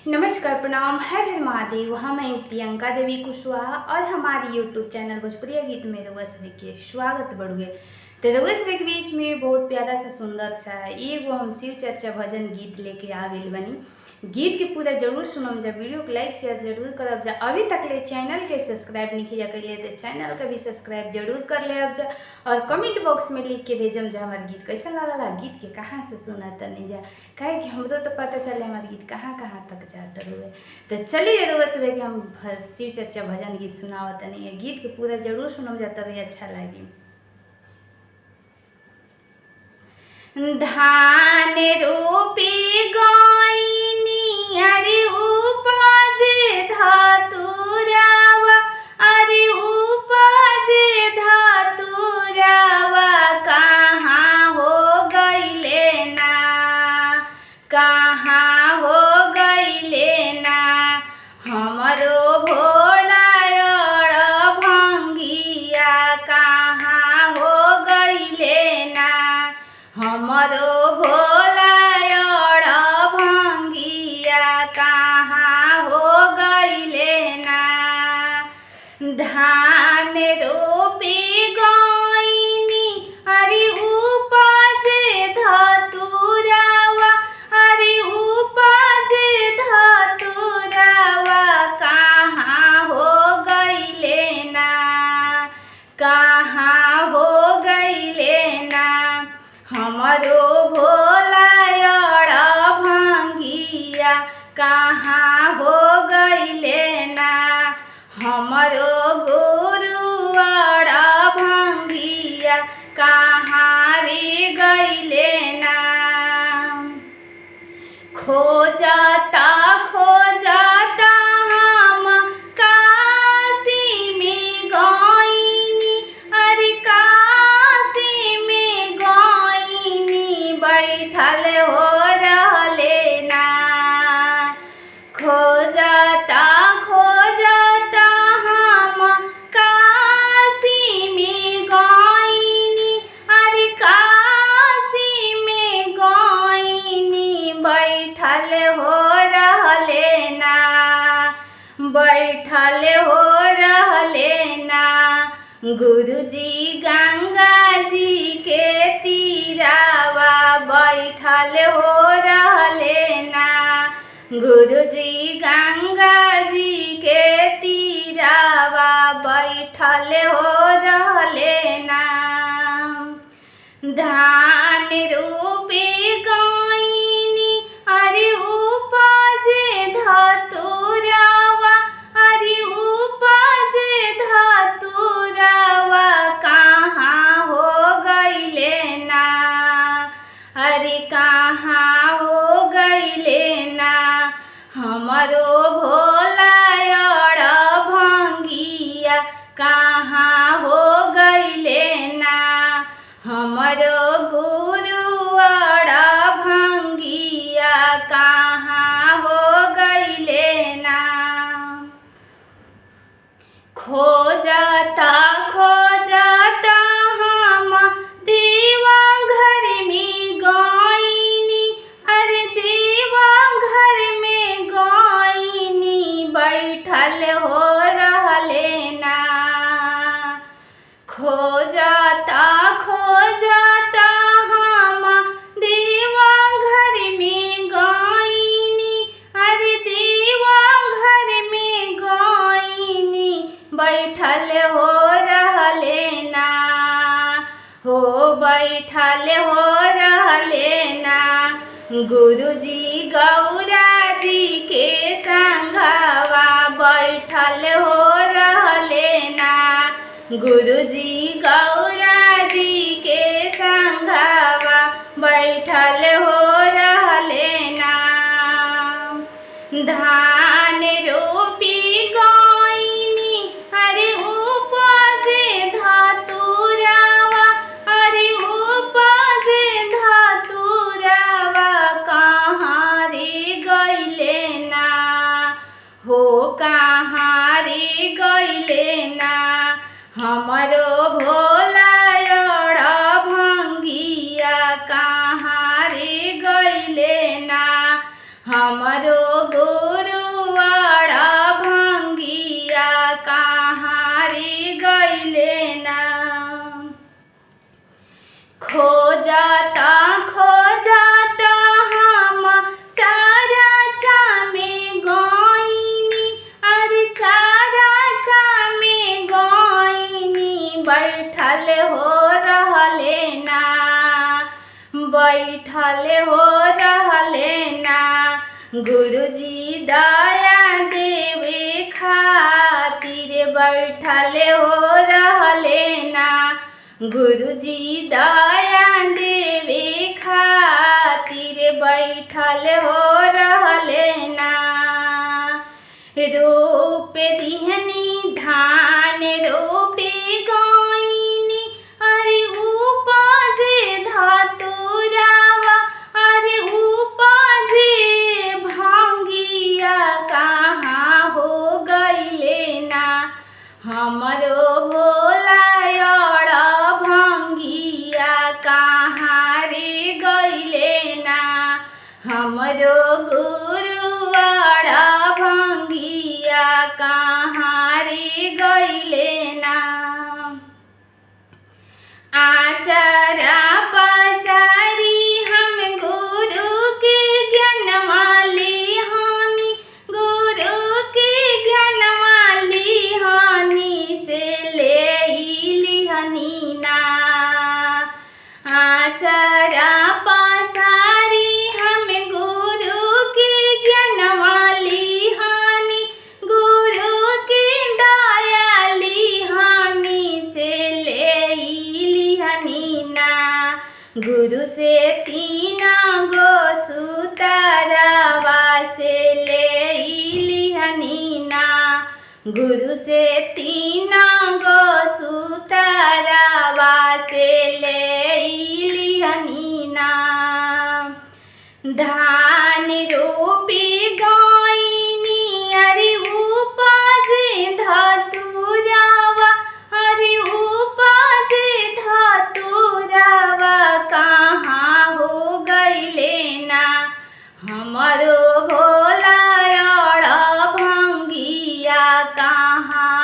नमस्कार, प्रणाम, हर हर महादेव। हम हैं प्रियंका देवी कुशवाहा और हमारी यूट्यूब चैनल भोजपुरिया गीत में रउआ सभी के स्वागत बढ़ुए। तो रउआ सभी के बीच में बहुत प्यारा सा सुंदर सा एगो हम शिव चर्चा भजन गीत लेके आ गई बनी। गीत के पूरा जरूर सुनम जा, वीडियो को लाइक शेयर जरूर करब जा। अभी तक ले चैनल के सब्सक्राइब नहीं किया करिए तो चैनल का भी सब्सक्राइब जरूर कर ले अब जा, और कमेंट बॉक्स में लिख के भेजम जा हमारे गीत कैसा लगा, गीत के कहाँ से सुना तनी जा, काहे कि हमरो तो पता चले हमारे गीत कहाँ कहाँ तक जाते हुए। तो चलिए रउआ सब कि हम शिव चर्चा भजन गीत सुनावत नहीं है, गीत के पूरा जरूर सुनम जा तभी अच्छा लगी। धान रोपी गईनी अरे उपज धातुरावा, अरे उपज धातुरावा कहाँ हो गईले ना, कहाँ हो गईले ना हमरो भोला भंगिया, कहाँ हो गईले ना हमरो भोला भंगिया, कहाँ हो गईले ना। धान रोपी गईनी अरे उपज धातुरावा, अरे उपज धातुरावा कहाँ हो गईले ना, कहाँ हो गईले ना हमरो भोला भंगिया, कहाँ हो गईले ना हमरो गुरु भंगिया, कहाँ रे गईले ना। खोजता खोजता हम काशी में गईनी, अरे काशी में गईनी बैठल हो रहले ना। खोजता खोजता हम काशी में गईनी, अरे काशी में गईनी बैठल हो रहले ना, बैठल हो रहले ना। गुरुजी गंगा जी के तीरावा बैठल हो रहले ना, गुरुजी गंगा जी के तीरावा बैठल हो रहले ना। धान रोपी गईनी अरे उपज धातुरावा, अरे उपज धातुरावा कहाँ हो गईले ना, अरे कहाँ हो गईले ना हमरो भोला भंगिया, कहाँ हो गईले ना हमरो गुरु भंगिया, कहाँ हो गईले ना। खोजता खोजता हम देवा घर में गईनी, अरे देवा घर में गईनी बैठल हो रहले ना। खोजता खोजता हम देवा घर में गईनी, अरे देवा घर में गईनी बैठल हो रहले ना, हो बैठल हो रहले ना। गुरुजी गौरा जी के संघवा बैठल हो रहले ना, गुरुजी गौरा जी के संघवा बैठल हो रहले ना। धान रोपी गईनी अरे उपज धातुरावा, अरे उपज धातुरावा कहाँ रे गईले ना, हो कहाँ रे गईले ना हमरो भोला भंगिया, कहाँ रे गईले ना हमरो गुरु गुरुजी दया देवे खातिर बैठल हो रहले ना। गुरुजी दया देवे खातिर बैठल हो रहले ना। रोपे दिहनी धान रोपे गईनी अरे उपजे धतुरावा अरे उपजे भंगिया कहाँ हो गईले ना। हमरो भोला अड़ भंगिया कहाँ रे गईले ना। हमरो गुरु अड़ भंगिया कहाँ रे गईले ना। आचारा पसारी हम गुरु के ज्ञानवा लिहानी। गुरु के ज्ञानवा लिहानी से ले लिहनी ना। आचारा पसारी हम गुरु के ज्ञानवा लिहानी। गुरु के दया लिहानी से ले लिहनी ना। गुरु से तीना गो सुतारावा से ले लिहनी ना। गुरु से तीना गो सुतारावा से ले लिहनी ना। धान रोपे गईनी अरे उपजे धतुरावा अरे उपजे धतुरावा कहाँ हो गईले ना। हमरो भोला अड़ भंगिया कहाँ